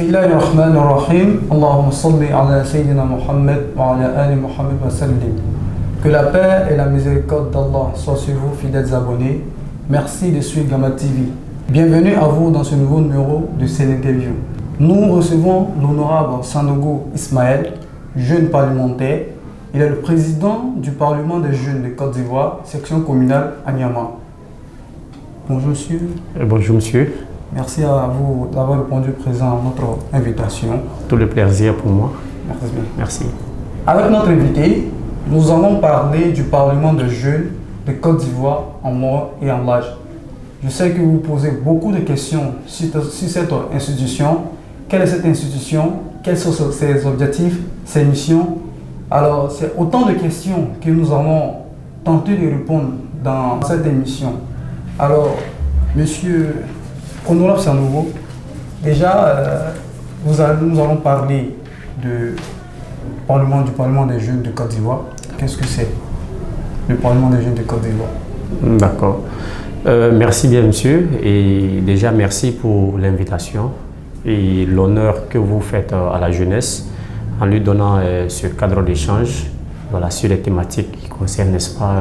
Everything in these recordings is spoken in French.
بسم الله الرحمن الرحيم اللهم صل على سيدنا محمد وعلى آل محمد وسلم. Que la paix et la miséricorde d'Allah soient sur vous, fidèles abonnés. Merci de suivre Gamma TV. Bienvenue à vous dans ce nouveau numéro de Sénéinterview. Nous recevons l'honorable Sanogo Ismaël, jeune parlementaire. Il est le président du Parlement des jeunes de Côte d'Ivoire, section communale à Niamey. Bonjour monsieur. Bonjour monsieur. Merci à vous d'avoir répondu présent à notre invitation. Tout le plaisir pour moi. Merci bien. Merci. Avec notre invité, nous allons parler du Parlement des jeunes de Côte d'Ivoire en mort et en l'âge. Je sais que vous posez beaucoup de questions sur cette institution. Quelle est cette institution? Quels sont ses objectifs, ses missions? Alors, c'est autant de questions que nous allons tenter de répondre dans cette émission. Alors, monsieur honorable Sanogo, déjà, nous allons parler du Parlement des jeunes de Côte d'Ivoire. Qu'est-ce que c'est, le Parlement des jeunes de Côte d'Ivoire? D'accord. Merci bien monsieur, et déjà merci pour l'invitation et l'honneur que vous faites à la jeunesse en lui donnant ce cadre d'échange, voilà, sur les thématiques qui concernent, n'est-ce pas,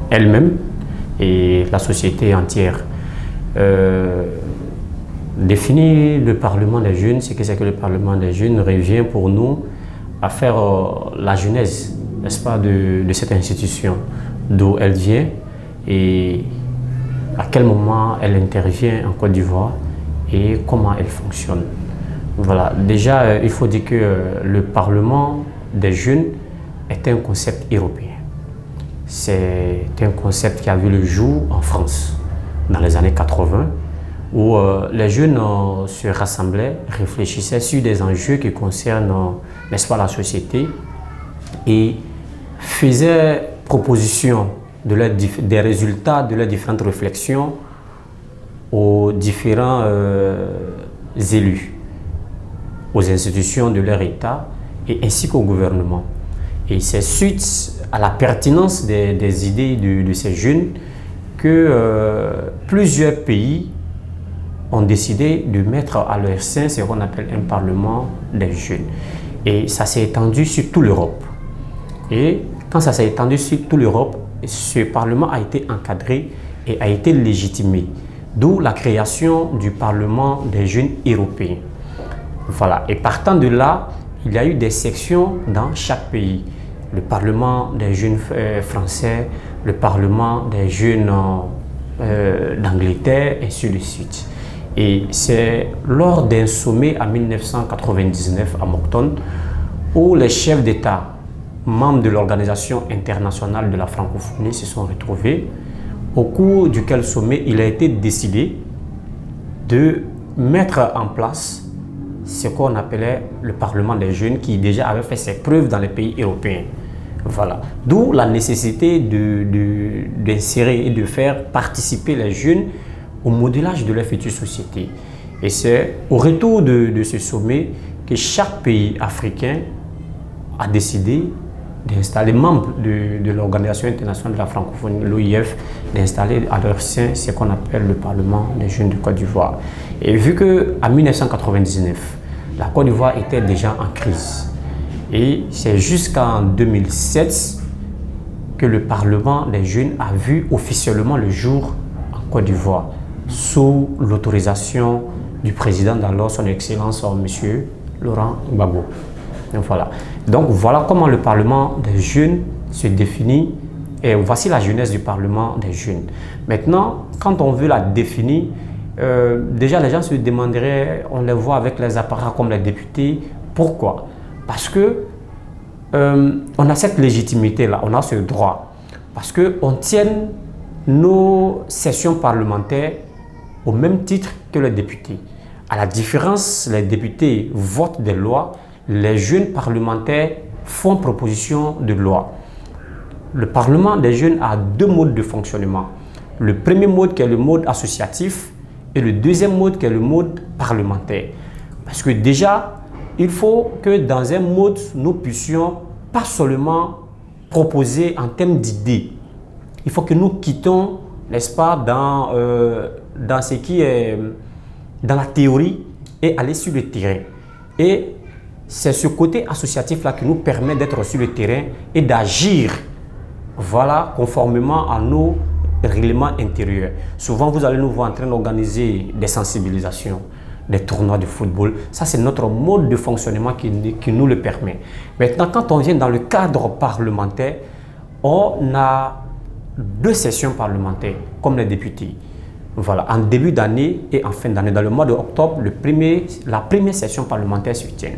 elle-même et la société entière. Définir le Parlement des jeunes, c'est que le Parlement des jeunes revient pour nous à faire la genèse, n'est-ce pas, de cette institution, d'où elle vient et à quel moment elle intervient en Côte d'Ivoire et comment elle fonctionne. Voilà, déjà il faut dire que le Parlement des jeunes est un concept européen. C'est un concept qui a vu le jour en France dans les années 80, où les jeunes se rassemblaient, réfléchissaient sur des enjeux qui concernent, n'est-ce pas, la société, et faisaient proposition des résultats de leurs différentes réflexions aux différents élus, aux institutions de leur État et ainsi qu'au gouvernement. Et c'est suite à la pertinence des idées de ces jeunes que plusieurs pays ont décidé de mettre à leur sein ce qu'on appelle un Parlement des jeunes. Et ça s'est étendu sur toute l'Europe. Et quand ça s'est étendu sur toute l'Europe, ce Parlement a été encadré et a été légitimé. D'où la création du Parlement des jeunes européens. Voilà. Et partant de là, il y a eu des sections dans chaque pays. Le Parlement des jeunes français, le Parlement des jeunes d'Angleterre, et ainsi de suite. Et c'est lors d'un sommet en 1999 à Moncton où les chefs d'État, membres de l'Organisation internationale de la francophonie, se sont retrouvés, au cours duquel sommet il a été décidé de mettre en place ce qu'on appelait le Parlement des jeunes, qui déjà avait fait ses preuves dans les pays européens. Voilà. D'où la nécessité d'insérer et de faire participer les jeunes au modelage de leur future société. Et c'est au retour de ce sommet que chaque pays africain a décidé d'installer, membres de l'Organisation internationale de la francophonie, l'OIF, d'installer à leur sein ce qu'on appelle le Parlement des jeunes de Côte d'Ivoire. Et vu qu'en 1999, la Côte d'Ivoire était déjà en crise, et c'est jusqu'en 2007 que le Parlement des jeunes a vu officiellement le jour en Côte d'Ivoire, sous l'autorisation du président d'alors, son Excellence, M. Laurent Gbagbo. Voilà. Donc voilà comment le Parlement des jeunes se définit, et voici la jeunesse du Parlement des jeunes. Maintenant, quand on veut la définir, déjà les gens se demanderaient, on les voit avec les apparats comme les députés, pourquoi? Parce que on a cette légitimité-là, on a ce droit, parce qu'on tient nos sessions parlementaires au même titre que les députés. À la différence, les députés votent des lois, les jeunes parlementaires font proposition de loi. Le Parlement des jeunes a deux modes de fonctionnement. Le premier mode qui est le mode associatif et le deuxième mode qui est le mode parlementaire. Parce que déjà, il faut que dans un mode, nous puissions pas seulement proposer en termes d'idées. Il faut que nous quittons, n'est-ce pas, dans ce qui est dans la théorie et aller sur le terrain. Et c'est ce côté associatif-là qui nous permet d'être sur le terrain et d'agir, voilà, conformément à nos règlements intérieurs. Souvent, vous allez nous voir en train d'organiser des sensibilisations, des tournois de football. Ça, c'est notre mode de fonctionnement qui nous le permet. Maintenant, quand on vient dans le cadre parlementaire, on a 2 sessions parlementaires, comme les députés. Voilà, en début d'année et en fin d'année. Dans le mois d'octobre, la première session parlementaire se tient,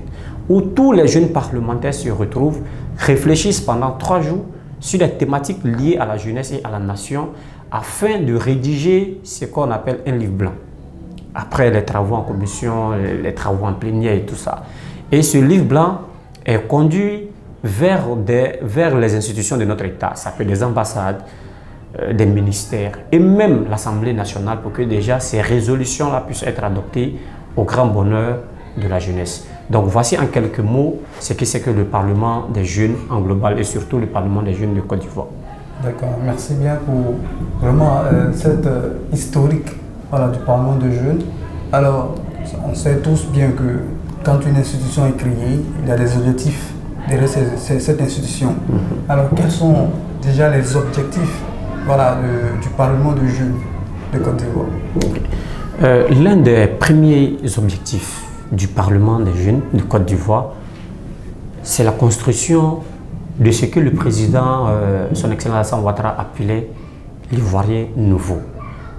où tous les jeunes parlementaires se retrouvent, réfléchissent pendant 3 jours sur les thématiques liées à la jeunesse et à la nation, afin de rédiger ce qu'on appelle un livre blanc. Après les travaux en commission, les travaux en plénière et tout ça. Et ce livre blanc est conduit vers les institutions de notre État. Ça peut être des ambassades, des ministères et même l'Assemblée nationale pour que déjà ces résolutions-là puissent être adoptées au grand bonheur de la jeunesse. Donc voici en quelques mots ce que c'est que le Parlement des jeunes en global et surtout le Parlement des jeunes de Côte d'Ivoire. D'accord, merci bien pour vraiment cette historique, voilà, du Parlement des jeunes. Alors, on sait tous bien que quand une institution est créée, il y a des objectifs derrière cette institution. Alors, quels sont déjà les objectifs, voilà, du Parlement des jeunes de Côte d'Ivoire? L'un des premiers objectifs du Parlement des jeunes de Côte d'Ivoire, c'est la construction de ce que le président, son Excellence Alassane Ouattara, appelait l'Ivoirien nouveau.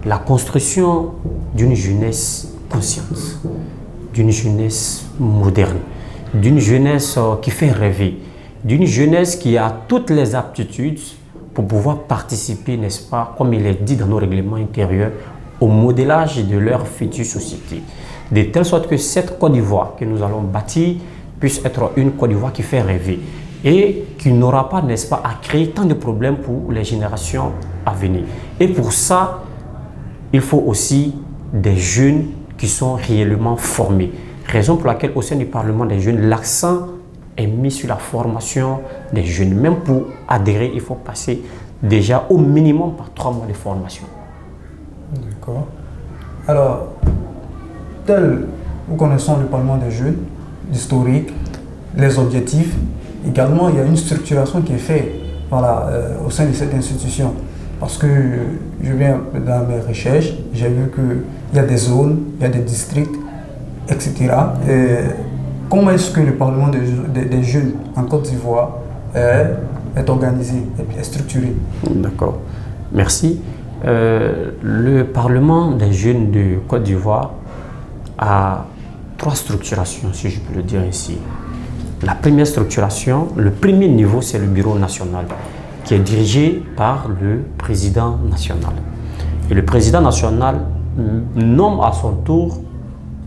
La construction d'une jeunesse consciente, d'une jeunesse moderne, d'une jeunesse qui fait rêver, d'une jeunesse qui a toutes les aptitudes pour pouvoir participer, n'est-ce pas, comme il est dit dans nos règlements intérieurs, au modélage de leur future société. De telle sorte que cette Côte d'Ivoire que nous allons bâtir puisse être une Côte d'Ivoire qui fait rêver et qui n'aura pas, n'est-ce pas, à créer tant de problèmes pour les générations à venir. Et pour ça, il faut aussi des jeunes qui sont réellement formés. Raison pour laquelle au sein du Parlement des jeunes, l'accent est mis sur la formation des jeunes. Même pour adhérer, il faut passer déjà au minimum par 3 mois de formation. D'accord. Alors, nous connaissons le Parlement des jeunes, l'historique, les objectifs. Également, il y a une structuration qui est faite, voilà, au sein de cette institution. Parce que je viens dans mes recherches, j'ai vu qu'il y a des zones, il y a des districts, etc. Et comment est-ce que le Parlement des jeunes en Côte d'Ivoire est organisé et est structuré? D'accord. Merci. Le Parlement des jeunes de Côte d'Ivoire a 3 structurations, si je peux le dire ainsi. La première structuration, le premier niveau, c'est le bureau national, qui est dirigé par le président national. Et le président national nomme à son tour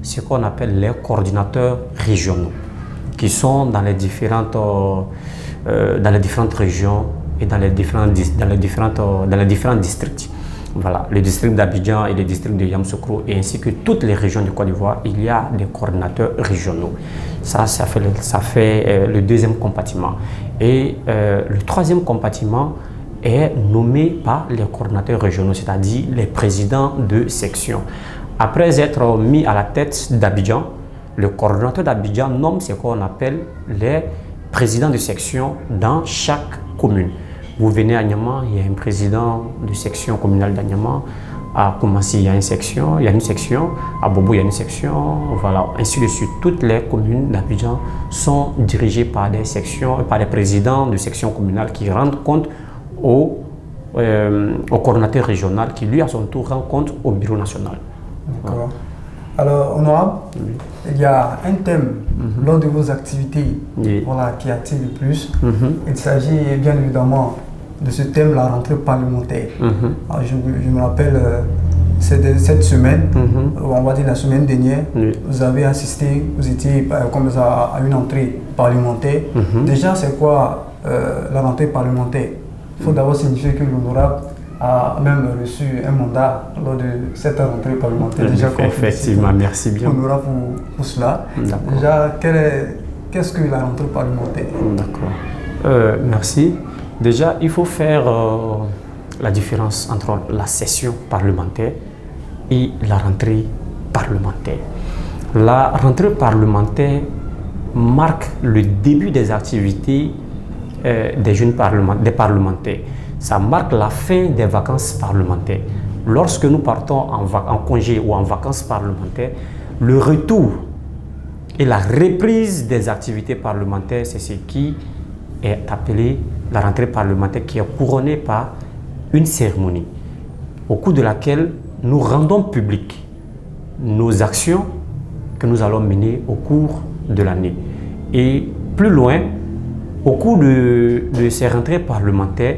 ce qu'on appelle les coordinateurs régionaux, qui sont dans les différentes régions et dans les différents districts. Voilà, le district d'Abidjan et le district de Yamoussoukro, et ainsi que toutes les régions du Côte d'Ivoire, il y a des coordinateurs régionaux. Ça fait le deuxième compartiment. Et le troisième compartiment est nommé par les coordinateurs régionaux, c'est-à-dire les présidents de section. Après être mis à la tête d'Abidjan, le coordinateur d'Abidjan nomme ce qu'on appelle les présidents de section dans chaque commune. Vous venez à Niamey, il y a un président de section communale d'Aniamey. À Koumassi, il y a une section. À Bobo, il y a une section. Voilà, ainsi de suite. Toutes les communes d'Abidjan sont dirigées par des sections, par des présidents de sections communales qui rendent compte au coordinateur régional qui, lui, à son tour, rend compte au bureau national. D'accord. Alors, honorable, il y a un thème lors de vos activités, voilà, qui attire le plus. Il s'agit bien évidemment de ce thème, la rentrée parlementaire. Alors, je me rappelle, cette semaine, on va dire la semaine dernière, vous avez assisté, vous étiez comme ça, à une entrée parlementaire. Déjà, c'est quoi la rentrée parlementaire? Il faut d'abord signifier que l'honorable a même reçu un mandat lors de cette rentrée parlementaire. Déjà, effectivement, merci bien. Honorable pour cela. Déjà, qu'est-ce que la rentrée parlementaire? D'accord. Merci. Déjà, il faut faire la différence entre la session parlementaire et la rentrée parlementaire. La rentrée parlementaire marque le début des activités des parlementaires. Ça marque la fin des vacances parlementaires. Lorsque nous partons en congé ou en vacances parlementaires, le retour et la reprise des activités parlementaires, c'est ce qui est appelé la rentrée parlementaire, qui est couronnée par une cérémonie au cours de laquelle nous rendons public nos actions que nous allons mener au cours de l'année. Et plus loin, au cours de ces rentrées parlementaires,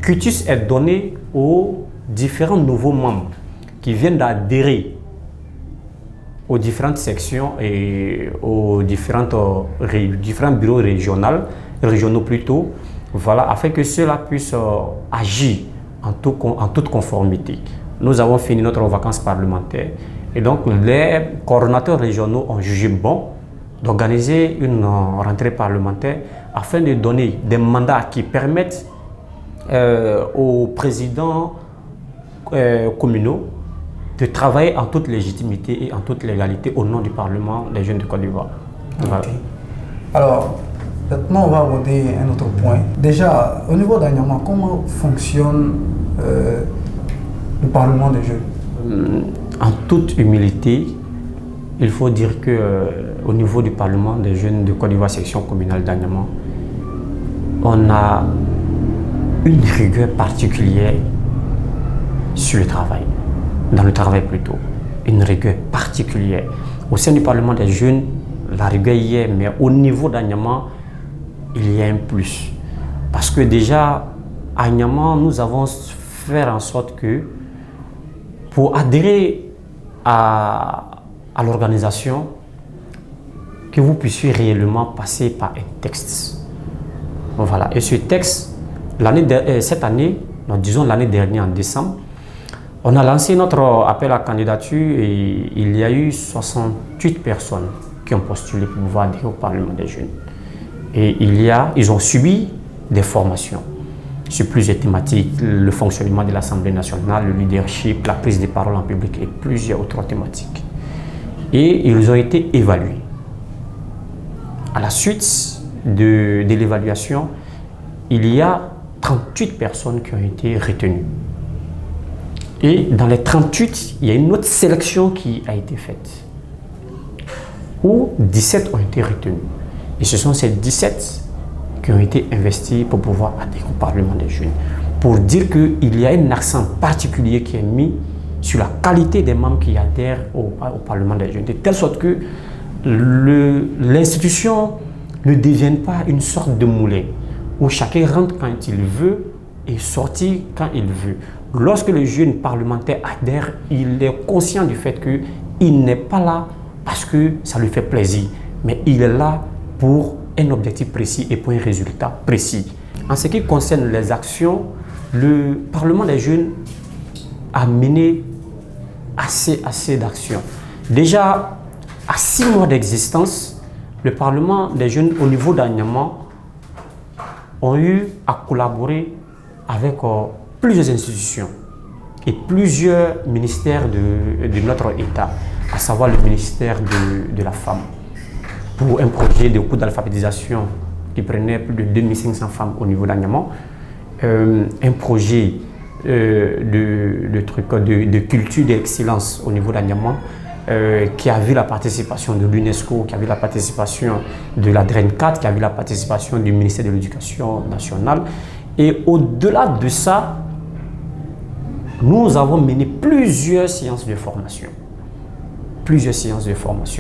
quitus est donné aux différents nouveaux membres qui viennent d'adhérer aux différentes sections et aux différents bureaux régionaux plutôt, voilà, afin que cela puisse agir en toute conformité. Nous avons fini notre vacances parlementaires et donc les coordonnateurs régionaux ont jugé bon d'organiser une rentrée parlementaire afin de donner des mandats qui permettent aux présidents communaux de travailler en toute légitimité et en toute légalité au nom du Parlement des jeunes de Côte d'Ivoire. Voilà. Okay. Alors, maintenant on va aborder un autre point. Déjà, au niveau d'Anyama, comment fonctionne le Parlement des jeunes? En toute humilité, il faut dire qu'au niveau du Parlement des jeunes de Côte d'Ivoire, section communale d'Anyama, on a une rigueur particulière sur le travail, dans le travail plutôt, une rigueur particulière. Au sein du Parlement des jeunes, la rigueur y est, mais au niveau d'Anyama, il y a un plus. Parce que déjà, à Anyama, nous avons fait en sorte que pour adhérer à l'organisation, que vous puissiez réellement passer par un texte. Voilà. Et ce texte, cette année, disons l'année dernière en décembre, on a lancé notre appel à candidature et il y a eu 68 personnes qui ont postulé pour pouvoir adhérer au Parlement des jeunes. Et ils ont subi des formations sur plusieurs thématiques, le fonctionnement de l'Assemblée nationale, le leadership, la prise de parole en public et plusieurs autres thématiques. Et ils ont été évalués. À la suite de l'évaluation, il y a 38 personnes qui ont été retenues. Et dans les 38, il y a une autre sélection qui a été faite, où 17 ont été retenus. Et ce sont ces 17 qui ont été investis pour pouvoir adhérer au Parlement des jeunes. Pour dire qu'il y a un accent particulier qui est mis sur la qualité des membres qui adhèrent au Parlement des jeunes, de telle sorte que l'institution ne devienne pas une sorte de moulin où chacun rentre quand il veut et sortir quand il veut. Lorsque le jeune parlementaire adhère, il est conscient du fait qu'il n'est pas là parce que ça lui fait plaisir, mais il est là pour un objectif précis et pour un résultat précis. En ce qui concerne les actions, le Parlement des jeunes a mené assez d'actions. Déjà, à 6 mois d'existence, le Parlement des jeunes au niveau d'Anyama ont eu à collaborer avec plusieurs institutions et plusieurs ministères de notre État, à savoir le ministère de la Femme, pour un projet de cours d'alphabétisation qui prenait plus de 2500 femmes au niveau d'Anyama, un projet de culture d'excellence au niveau d'Anyama, qui a vu la participation de l'UNESCO, qui a vu la participation de la DREN4, qui a vu la participation du ministère de l'Éducation nationale. Et au-delà de ça, nous avons mené plusieurs séances de formation.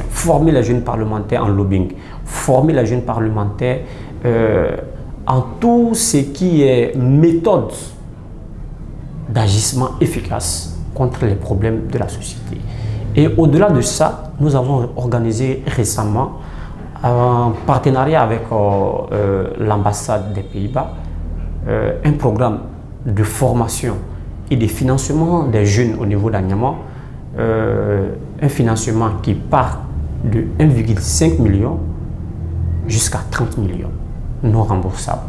Former les jeunes parlementaires en lobbying, former les jeunes parlementaires en tout ce qui est méthode d'agissement efficace contre les problèmes de la société. Et au-delà de ça, nous avons organisé récemment, en partenariat avec l'ambassade des Pays-Bas, un programme de formation et de financement des jeunes au niveau d'Anyama, un financement qui part de 1,5 million jusqu'à 30 millions non remboursables.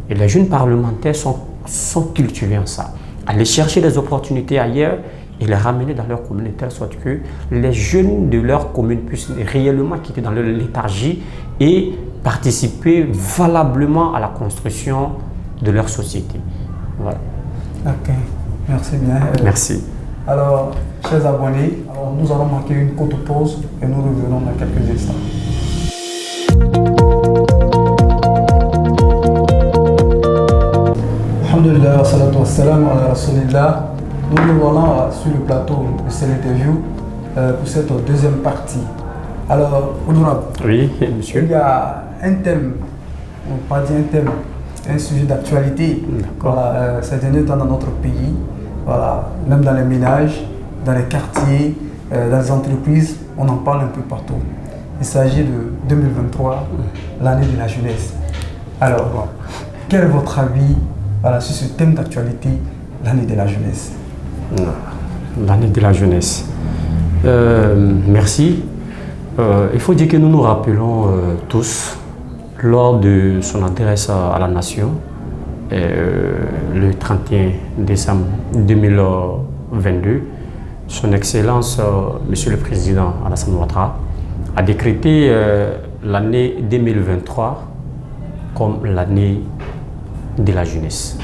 Et les jeunes parlementaires sont cultivés en ça. Aller chercher des opportunités ailleurs et les ramener dans leur commune de telle sorte que les jeunes de leur commune puissent réellement quitter dans leur léthargie et participer valablement à la construction de leur société. Voilà. Ok, merci bien. Merci. Alors, chers abonnés, nous allons marquer une courte pause et nous revenons dans quelques instants. Alhamdulillah, wa salatu wa salam ala rasulillah. Nous nous voilà sur le plateau de cette interview pour cette deuxième partie. Alors, honorable, oui, monsieur. Il y a un thème, on ne pas dire un thème, un sujet d'actualité ces derniers temps dans notre pays, voilà, même dans les ménages, dans les quartiers, dans les entreprises, on en parle un peu partout. Il s'agit de 2023, l'année de la jeunesse. Alors, quel est votre avis sur ce thème d'actualité, l'année de la jeunesse? L'année de la jeunesse. Merci. Il faut dire que nous nous rappelons tous, lors de son adresse à la nation, le 31 décembre 2022, son Excellence, Monsieur le Président Alassane Ouattara, a décrété l'année 2023 comme l'année de la jeunesse.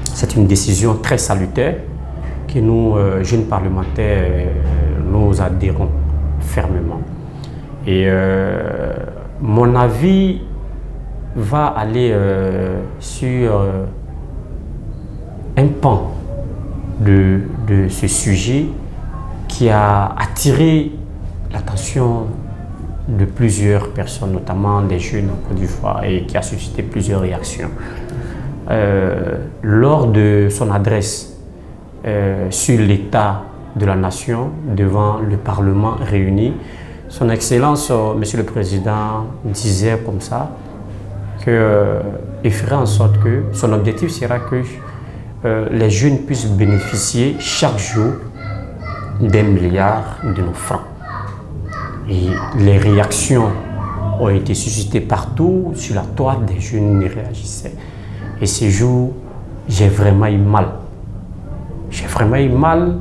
C'est une décision très salutaire que nous, jeunes parlementaires, nous adhérons fermement. Et mon avis va aller sur un pan de ce sujet qui a attiré l'attention de plusieurs personnes, notamment des jeunes en Côte d'Ivoire, et qui a suscité plusieurs réactions. Lors de son adresse sur l'état de la nation devant le Parlement réuni, son Excellence, Monsieur le Président, disait comme ça qu'il ferait en sorte que son objectif sera que les jeunes puissent bénéficier chaque jour d'1 milliard de nos francs. Et les réactions ont été suscitées partout, sur la toile, des jeunes réagissaient. Et ce jour, j'ai vraiment eu mal. J'ai vraiment eu mal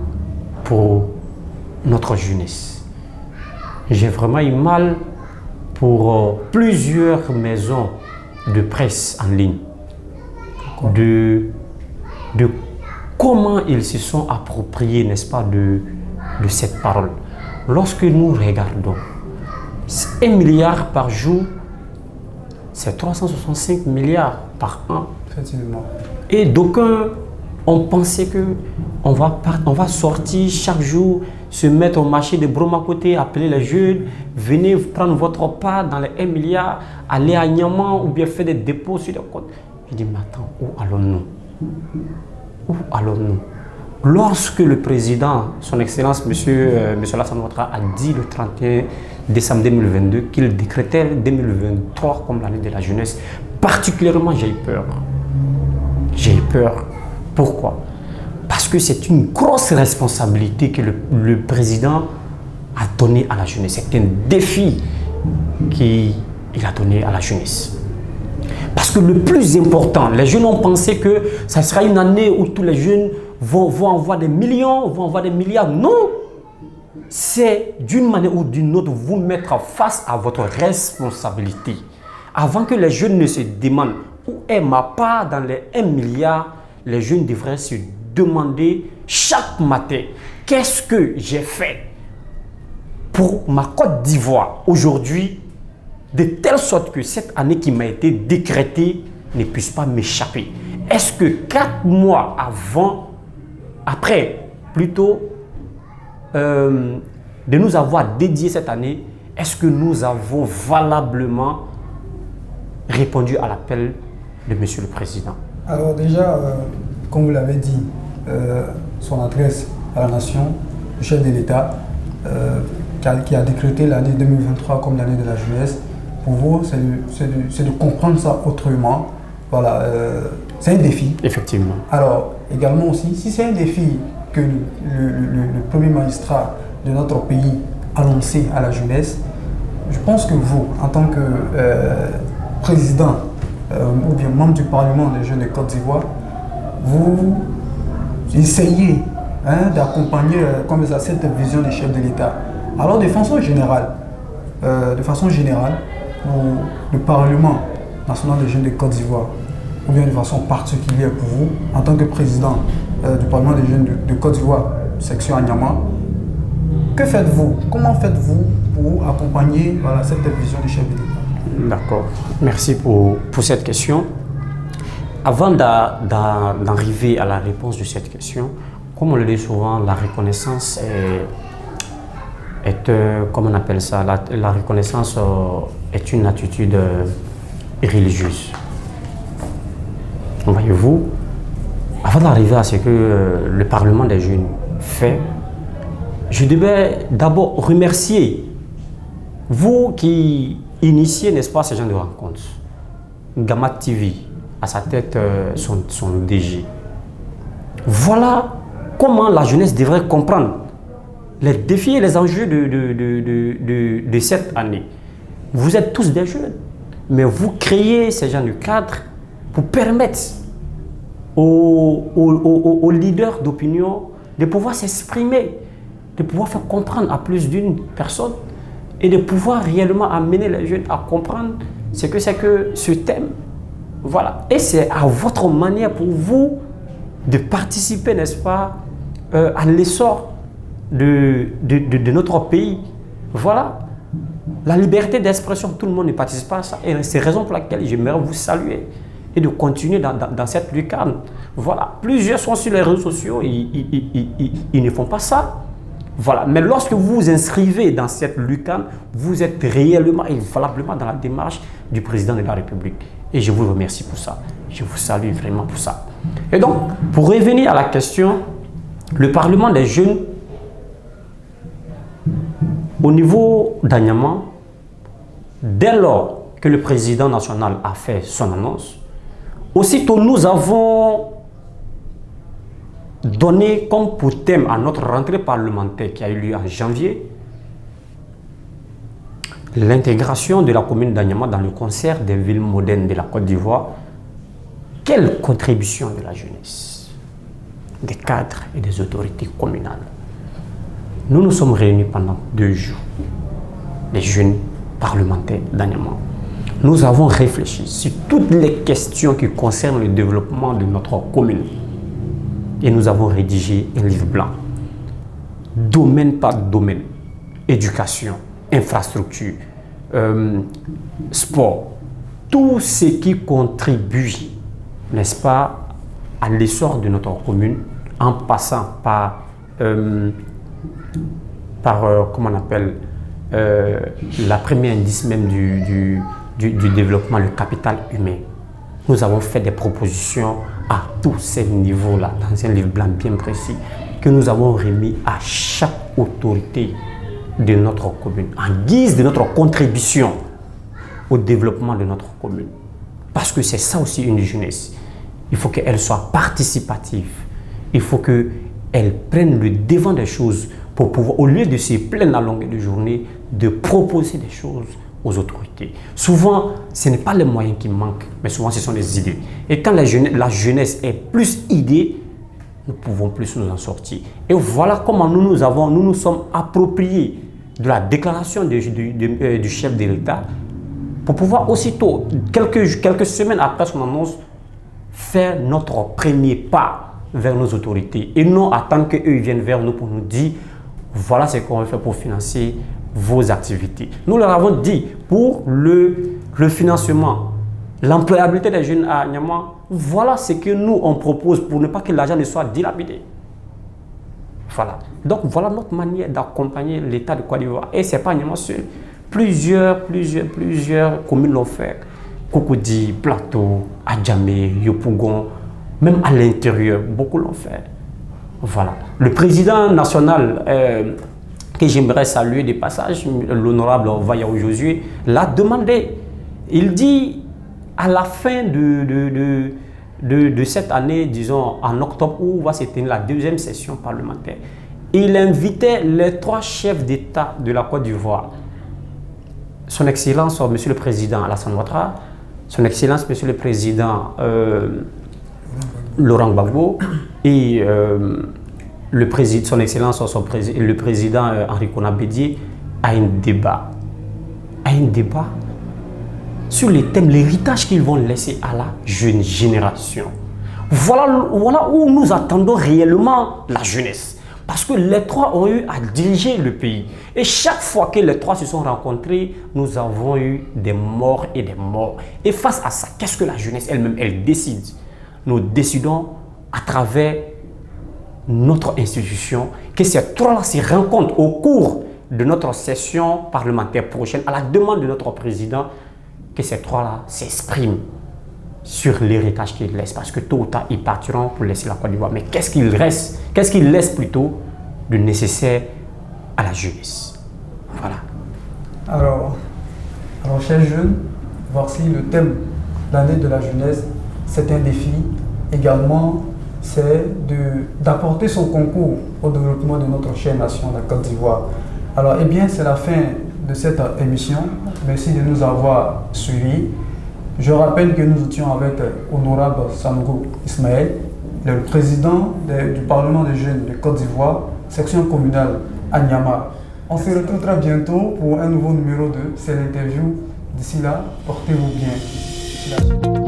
pour notre jeunesse. J'ai vraiment eu mal pour plusieurs maisons de presse en ligne, de comment ils se sont appropriés, n'est-ce pas, de cette parole. Lorsque nous regardons 1 milliard par jour, c'est 365 milliards par an. Effectivement. Et d'aucuns ont pensé qu'on va sortir chaque jour, se mettre au marché de Broma côté, appeler les jeunes, venez prendre votre part dans les 1 milliard, aller à Niaman ou bien faire des dépôts sur les côtes. Je dis, mais attends, où allons-nous? Où allons-nous? Lorsque le président, son Excellence, Monsieur Alassane Ouattara, a dit le 31 décembre 2022 qu'il décrétait 2023 comme l'année de la jeunesse, particulièrement j'ai eu peur. J'ai eu peur. Pourquoi? Parce que c'est une grosse responsabilité que le président a donnée à la jeunesse. C'est un défi qu'il a donné à la jeunesse. Parce que le plus important, les jeunes ont pensé que ça sera une année où tous les jeunes vont avoir des millions, vont avoir des milliards. Non! C'est d'une manière ou d'une autre vous mettre face à votre responsabilité. Avant que les jeunes ne se demandent où est ma part dans les 1 milliard, les jeunes devraient se demander chaque matin qu'est-ce que j'ai fait pour ma Côte d'Ivoire aujourd'hui, de telle sorte que cette année qui m'a été décrétée ne puisse pas m'échapper. Est-ce que 4 mois après plutôt, de nous avoir dédié cette année, est-ce que nous avons valablement répondu à l'appel de Monsieur le Président? Alors déjà, comme vous l'avez dit, son adresse à la nation, le chef de l'État, qui a décrété l'année 2023 comme l'année de la jeunesse, pour vous, c'est de comprendre ça autrement. Voilà, c'est un défi. Effectivement. Alors, également aussi, si c'est un défi que le premier magistrat de notre pays a lancé à la jeunesse, je pense que vous, en tant que président ou bien membre du Parlement des jeunes de Côte d'Ivoire, vous essayez hein, d'accompagner comme ça, cette vision des chefs de l'État. Alors de façon générale, le Parlement national des jeunes de Côte d'Ivoire, ou bien de façon particulière pour vous, en tant que président du Parlement des jeunes de Côte d'Ivoire, section Anyama, que faites-vous? Comment faites-vous pour accompagner cette vision du chef de l'État? D'accord. Merci pour cette question. Avant d'arriver à la réponse de cette question, comme on le dit souvent, la reconnaissance est comment on appelle ça, la reconnaissance est une attitude religieuse. Voyez-vous, avant d'arriver à ce que le Parlement des jeunes fait, je devais d'abord remercier vous qui initiez, n'est-ce pas, ces gens de rencontres. Gamma TV, à sa tête, son DG. Voilà comment la jeunesse devrait comprendre les défis et les enjeux de cette année. Vous êtes tous des jeunes, mais vous créez ces gens de cadre pour permettre aux leaders d'opinion de pouvoir s'exprimer, de pouvoir faire comprendre à plus d'une personne et de pouvoir réellement amener les jeunes à comprendre ce que c'est que ce thème. Voilà. Et c'est à votre manière pour vous de participer, n'est-ce pas, à l'essor de notre pays. Voilà. La liberté d'expression, tout le monde ne participe pas à ça. Et c'est la raison pour laquelle j'aimerais vous saluer et de continuer dans cette lucarne. Voilà. Plusieurs sont sur les réseaux sociaux, ils ne font pas ça. Voilà. Mais lorsque vous vous inscrivez dans cette lucarne, vous êtes réellement et valablement dans la démarche du président de la République. Et je vous remercie pour ça. Je vous salue vraiment pour ça. Et donc, pour revenir à la question, le Parlement des jeunes, au niveau d'Anyama, dès lors que le président national a fait son annonce, aussitôt nous avons donné comme pour thème à notre rentrée parlementaire qui a eu lieu en janvier, l'intégration de la commune d'Anyama dans le concert des villes modernes de la Côte d'Ivoire. Quelle contribution de la jeunesse, des cadres et des autorités communales. Nous nous sommes réunis pendant 2 jours, les jeunes parlementaires d'Anyama. Nous avons réfléchi sur toutes les questions qui concernent le développement de notre commune. Et nous avons rédigé un livre blanc, domaine par domaine, éducation, infrastructure, sport, tout ce qui contribue, n'est-ce pas, à l'essor de notre commune, en passant par comment on appelle, la première indice même du développement, le capital humain. Nous avons fait des propositions à tous ces niveaux-là, dans un livre blanc bien précis, que nous avons remis à chaque autorité de notre commune, en guise de notre contribution au développement de notre commune. Parce que c'est ça aussi une jeunesse. Il faut qu'elle soit participative. Il faut qu'elle prenne le devant des choses pour pouvoir, au lieu de se plaindre à longueur de journée, de proposer des choses aux autorités. Souvent, ce n'est pas les moyens qui manquent, mais souvent ce sont les idées. Et quand la jeunesse est plus idée, nous pouvons plus nous en sortir. Et voilà comment nous nous sommes appropriés de la déclaration du chef de l'État pour pouvoir aussitôt, quelques semaines après son annonce, faire notre premier pas vers nos autorités et non attendre qu'eux viennent vers nous pour nous dire voilà ce qu'on va faire pour financer vos activités. Nous leur avons dit pour le financement, l'employabilité des jeunes à Anyama, voilà ce que nous on propose pour ne pas que l'argent ne soit dilapidé. Voilà. Donc voilà notre manière d'accompagner l'État de Côte d'Ivoire. Et ce n'est pas Anyama seul. Plusieurs communes l'ont fait. Cocody, Plateau, Adjamé, Yopougon, même à l'intérieur, beaucoup l'ont fait. Voilà. Le président national que j'aimerais saluer de passage, l'honorable Vayao Josué, l'a demandé. Il dit à la fin de cette année, disons en octobre, où va se tenir la 2e session parlementaire, il invitait les 3 chefs d'État de la Côte d'Ivoire. Son Excellence, Monsieur le Président Alassane Ouattara, Son Excellence, Monsieur le Président Laurent Gbagbo et son Excellence, le président Henri Konan Bédié a un débat sur les thèmes, l'héritage qu'ils vont laisser à la jeune génération. Voilà où nous attendons réellement la jeunesse. Parce que les trois ont eu à diriger le pays. Et chaque fois que les trois se sont rencontrés, nous avons eu des morts et des morts. Et face à ça, qu'est-ce que la jeunesse elle-même, elle décide? Nous décidons à travers notre institution que ces trois-là se rencontrent au cours de notre session parlementaire prochaine, à la demande de notre président, que ces trois-là s'expriment sur l'héritage qu'ils laissent, parce que tôt ou tard, ils partiront pour laisser la Côte d'Ivoire. Mais qu'est-ce qu'il reste? Qu'est-ce qu'ils laissent plutôt de nécessaire à la jeunesse? Voilà. Alors, chers jeunes, voici le thème l'année de la jeunesse. C'est un défi. Également, c'est d'apporter son concours au développement de notre chère nation, la Côte d'Ivoire. Alors, eh bien, c'est la fin de cette émission. Merci de nous avoir suivis. Je rappelle que nous étions avec Honorable Sanogo Ismaël, le président du Parlement des jeunes de Côte d'Ivoire, section communale à Niamey. On se retrouve très bientôt pour un nouveau numéro de C'est l'interview. D'ici là, portez-vous bien. Merci.